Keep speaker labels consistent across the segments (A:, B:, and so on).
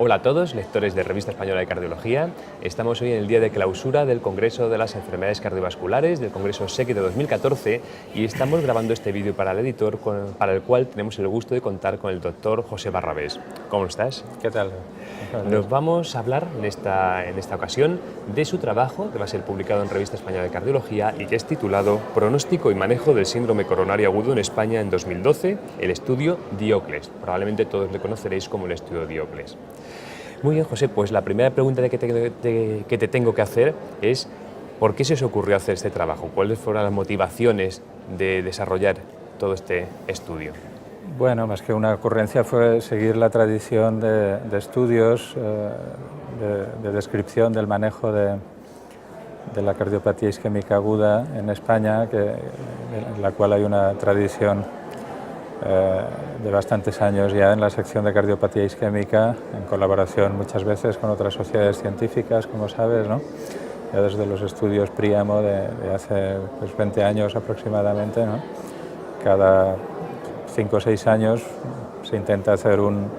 A: Hola a todos, lectores de Revista Española de Cardiología. Estamos hoy en el día de clausura del Congreso de las Enfermedades Cardiovasculares, del Congreso SEC de 2014, y estamos grabando este vídeo para el editor, para el cual tenemos el gusto de contar con el doctor José Barrabés. ¿Cómo estás?
B: ¿Qué tal?
A: Nos vamos a hablar en esta ocasión de su trabajo, que va a ser publicado en Revista Española de Cardiología y que es titulado Pronóstico y manejo del síndrome coronario agudo en España en 2012, el estudio Diocles. Probablemente todos le conoceréis como el estudio Diocles. Muy bien, José, pues la primera pregunta que te tengo que hacer es ¿por qué se os ocurrió hacer este trabajo? ¿Cuáles fueron las motivaciones de desarrollar todo este estudio?
B: Bueno, más que una ocurrencia fue seguir la tradición de estudios, de descripción del manejo de la cardiopatía isquémica aguda en España, en la cual hay una tradición de bastantes años ya en la sección de cardiopatía isquémica, en colaboración muchas veces con otras sociedades científicas, como sabes, ¿no? Ya desde los estudios Príamo de hace 20 años aproximadamente, ¿no? Cada 5 o 6 años se intenta hacer un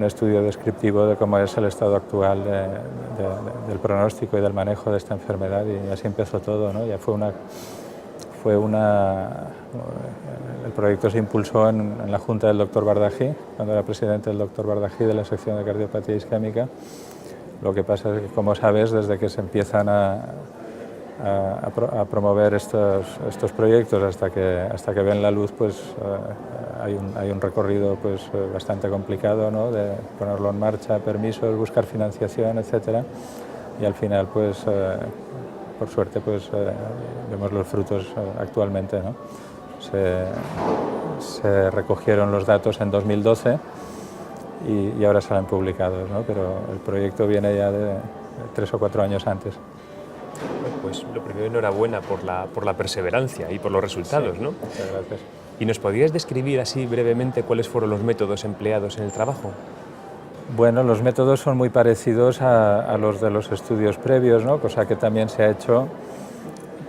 B: estudio descriptivo de cómo es el estado actual del pronóstico y del manejo de esta enfermedad, y así empezó todo, ¿no? Ya el proyecto se impulsó en la junta del doctor Bardají, cuando era presidente el doctor Bardají de la sección de cardiopatía isquémica. Lo que pasa es que, como sabes, desde que se empiezan a promover estos proyectos hasta que ven la luz, pues hay un recorrido bastante complicado, ¿no? De ponerlo en marcha, permisos, buscar financiación, etcétera, y al final por suerte vemos los frutos actualmente, ¿no? Se recogieron los datos en 2012 y ahora salen publicados, ¿no? Pero el proyecto viene ya de 3 o 4 años antes.
A: Pues lo primero, enhorabuena por la perseverancia y por los resultados,
B: sí,
A: ¿no?
B: Muchas gracias.
A: ¿Y nos podrías describir así brevemente cuáles fueron los métodos empleados en el trabajo?
B: Bueno, los métodos son muy parecidos a los de los estudios previos, ¿no? Cosa que también se ha hecho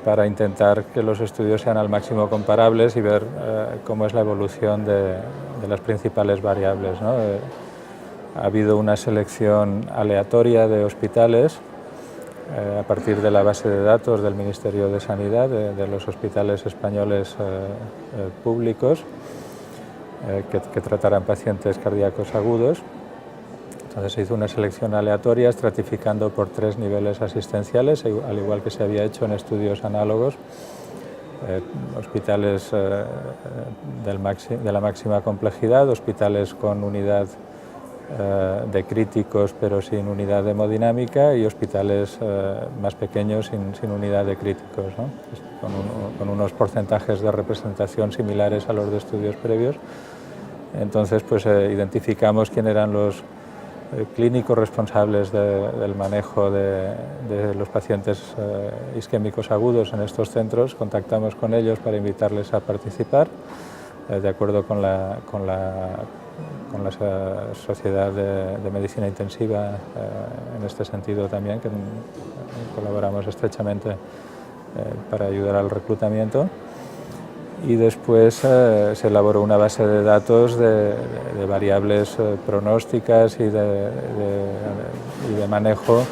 B: para intentar que los estudios sean al máximo comparables y ver cómo es la evolución de las principales variables, ¿no? Ha habido una selección aleatoria de hospitales a partir de la base de datos del Ministerio de Sanidad, de los hospitales españoles públicos que tratarán pacientes cardíacos agudos. Entonces se hizo una selección aleatoria estratificando por 3 niveles asistenciales, al igual que se había hecho en estudios análogos, hospitales de la máxima complejidad, hospitales con unidad de críticos pero sin unidad de hemodinámica, y hospitales más pequeños sin unidad de críticos, ¿no? Con unos porcentajes de representación similares a los de estudios previos. Entonces identificamos quién eran los clínicos responsables del manejo de los pacientes isquémicos agudos en estos centros. Contactamos con ellos para invitarles a participar, de acuerdo con la Sociedad de Medicina Intensiva, en este sentido también, que colaboramos estrechamente para ayudar al reclutamiento. Y después se elaboró una base de datos de variables pronósticas y de manejo,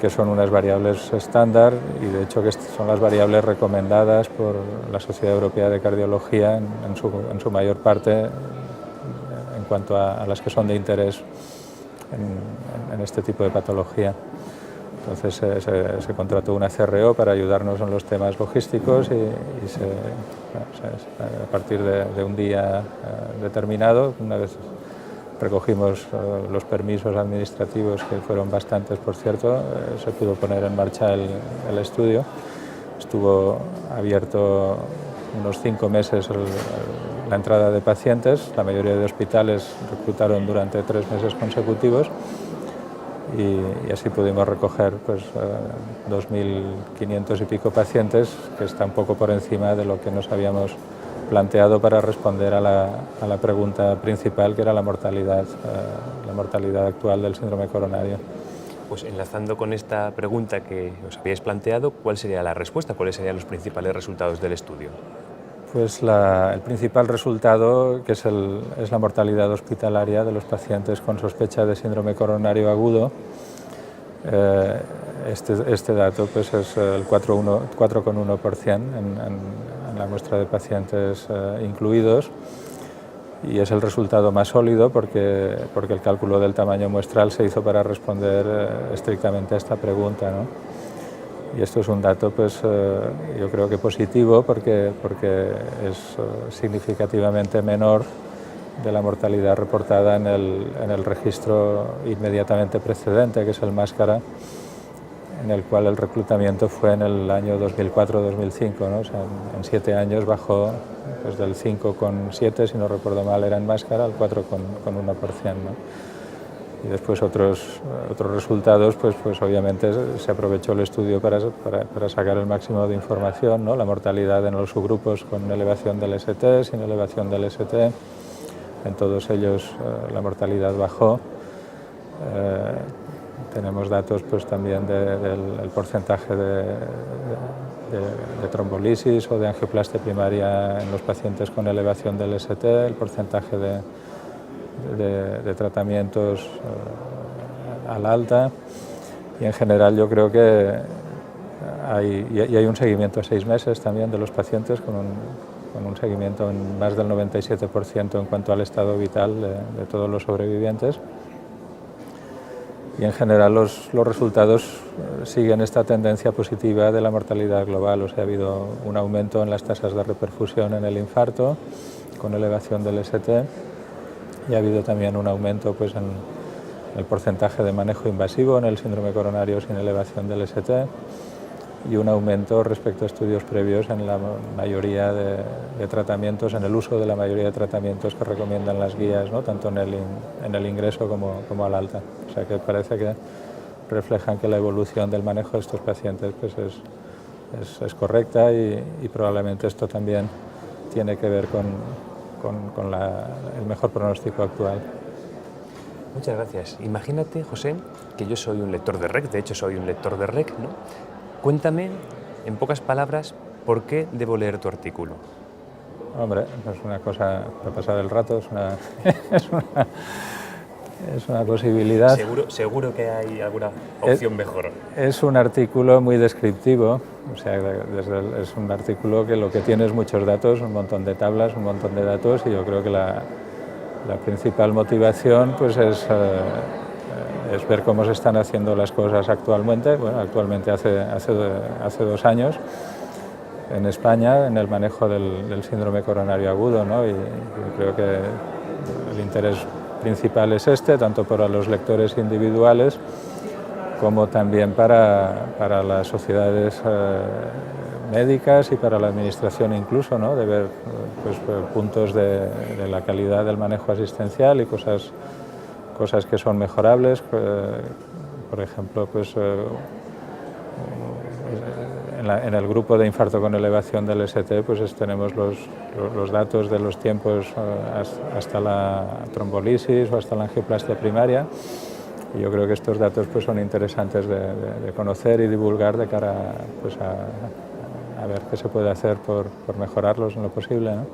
B: que son unas variables estándar y de hecho que son las variables recomendadas por la Sociedad Europea de Cardiología en su mayor parte en cuanto a las que son de interés en este tipo de patología. Entonces se contrató una CRO para ayudarnos en los temas logísticos y a partir de un día determinado, una vez recogimos los permisos administrativos, que fueron bastantes por cierto, se pudo poner en marcha el estudio. Estuvo abierto unos 5 meses la entrada de pacientes, la mayoría de hospitales reclutaron durante 3 meses consecutivos. Y así pudimos recoger 2.500 y pico pacientes, que está un poco por encima de lo que nos habíamos planteado para responder a la pregunta principal, que era la mortalidad actual del síndrome coronario.
A: Pues enlazando con esta pregunta que os habíais planteado, ¿cuál sería la respuesta? ¿Cuáles serían los principales resultados del estudio?
B: Pues el principal resultado, que es la mortalidad hospitalaria de los pacientes con sospecha de síndrome coronario agudo. Este dato pues es el 4,1% en la muestra de pacientes incluidos, y es el resultado más sólido porque el cálculo del tamaño muestral se hizo para responder estrictamente a esta pregunta, ¿no? Y esto es un dato pues, yo creo que positivo porque es significativamente menor de la mortalidad reportada en el registro inmediatamente precedente, que es el Máscara, en el cual el reclutamiento fue en el año 2004-2005, ¿no? O sea, en 7 años bajó pues, del 5,7%, si no recuerdo mal, era en Máscara, al 4,1%, ¿no? Y después otros resultados, pues obviamente se aprovechó el estudio para sacar el máximo de información, ¿no? La mortalidad en los subgrupos con elevación del ST, sin elevación del ST, en todos ellos la mortalidad bajó. Tenemos datos pues, también del porcentaje de trombolisis o de angioplastia primaria en los pacientes con elevación del ST, el porcentaje de tratamientos al alta, y en general yo creo que hay un seguimiento a 6 meses también de los pacientes con un seguimiento en más del 97% en cuanto al estado vital de todos los sobrevivientes. Y en general los resultados siguen esta tendencia positiva de la mortalidad global. O sea, ha habido un aumento en las tasas de reperfusión en el infarto con elevación del ST, y ha habido también un aumento pues, en el porcentaje de manejo invasivo en el síndrome coronario sin elevación del ST, y un aumento respecto a estudios previos en la mayoría de tratamientos, en el uso de la mayoría de tratamientos que recomiendan las guías, ¿no? Tanto en el ingreso como al alta. O sea que parece que reflejan que la evolución del manejo de estos pacientes pues es correcta, y probablemente esto también tiene que ver con el mejor pronóstico actual.
A: Muchas gracias. Imagínate, José, que yo soy un lector de REC, de hecho soy un lector de REC, ¿no? Cuéntame, en pocas palabras, ¿por qué debo leer tu artículo?
B: Hombre, es una cosa para pasar el rato, es una posibilidad.
A: Seguro que hay alguna opción mejor.
B: Es un artículo muy descriptivo, o sea, es un artículo que lo que tiene es muchos datos, un montón de tablas, un montón de datos, y yo creo que la principal motivación pues es ver cómo se están haciendo las cosas actualmente. Bueno, actualmente hace 2 años en España en el manejo del síndrome coronario agudo, ¿no? Y yo creo que el interés principal es tanto para los lectores individuales como también para las sociedades médicas y para la administración incluso, ¿no? De ver pues, puntos de la calidad del manejo asistencial y cosas que son mejorables. Por ejemplo, pues, en el grupo de infarto con elevación del ST pues tenemos los datos de los tiempos hasta la trombolisis o hasta la angioplastia primaria, y yo creo que estos datos pues, son interesantes de conocer y divulgar de cara pues, a ver qué se puede hacer por mejorarlos en lo posible, ¿no?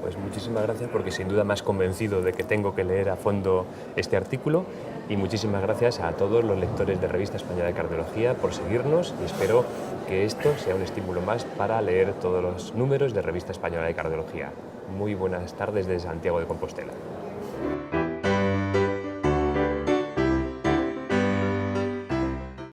A: Pues muchísimas gracias, porque sin duda me has convencido de que tengo que leer a fondo este artículo, y muchísimas gracias a todos los lectores de Revista Española de Cardiología por seguirnos, y espero que esto sea un estímulo más para leer todos los números de Revista Española de Cardiología. Muy buenas tardes desde Santiago de Compostela.